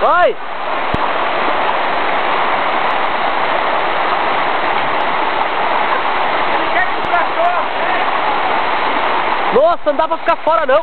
Vai! Nossa, não dá pra ficar fora não.